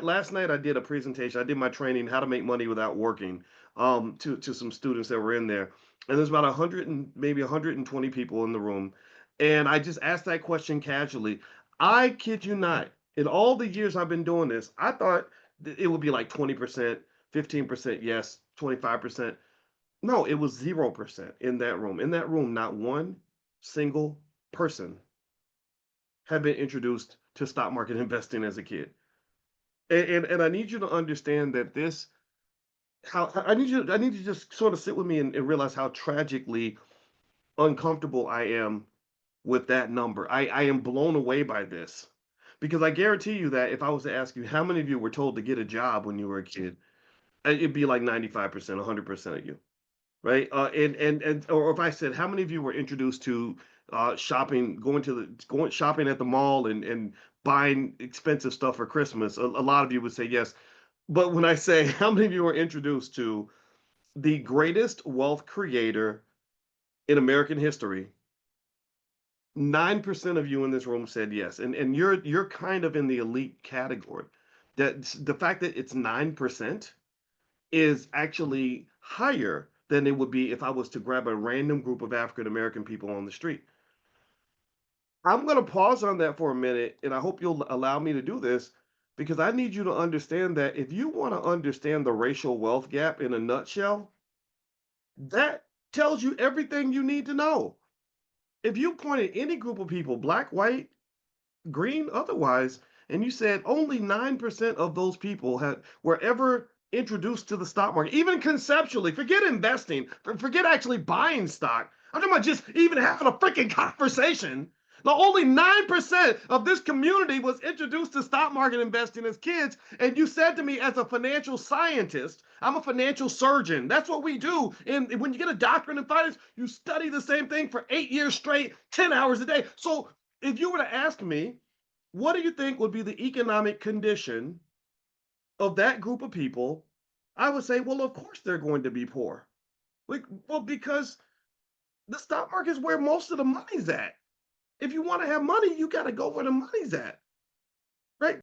last night I did a presentation. I did my training, how to make money without working, to some students that were in there, and there's about 100 and maybe 120 people in the room, and I just asked that question casually. I kid you not, in all the years I've been doing this, I thought it would be like 20%, 15% yes, 25%. No, it was 0% in that room. In that room, not one single person had been introduced to stock market investing as a kid. And I need you to understand that this how I need you to just sort of sit with me and realize how tragically uncomfortable I am with that number. I am blown away by this. Because I guarantee you that if I was to ask you how many of you were told to get a job when you were a kid, it'd be like 95%, 100% of you, right? And or if I said how many of you were introduced to shopping, going shopping at the mall and buying expensive stuff for Christmas, a lot of you would say yes. But when I say how many of you were introduced to the greatest wealth creator in American history, 9% of you in this room said yes. And you're kind of in the elite category. That the fact that it's 9% is actually higher than it would be if I was to grab a random group of African American people on the street. I'm going to pause on that for a minute, and I hope you'll allow me to do this because I need you to understand that if you want to understand the racial wealth gap in a nutshell, that tells you everything you need to know. If you pointed any group of people, black, white, green, otherwise, and you said only 9% of those people were ever introduced to the stock market, even conceptually, forget investing, forget actually buying stock. I'm talking about just even having a freaking conversation. Now, only 9% of this community was introduced to stock market investing as kids. And you said to me, as a financial scientist, I'm a financial surgeon. That's what we do. And when you get a doctorate in finance, you study the same thing for 8 years straight, 10 hours a day. So if you were to ask me, what do you think would be the economic condition of that group of people? I would say, well, of course they're going to be poor. Like, well, because the stock market is where most of the money's at. If you want to have money, you got to go where the money's at, right?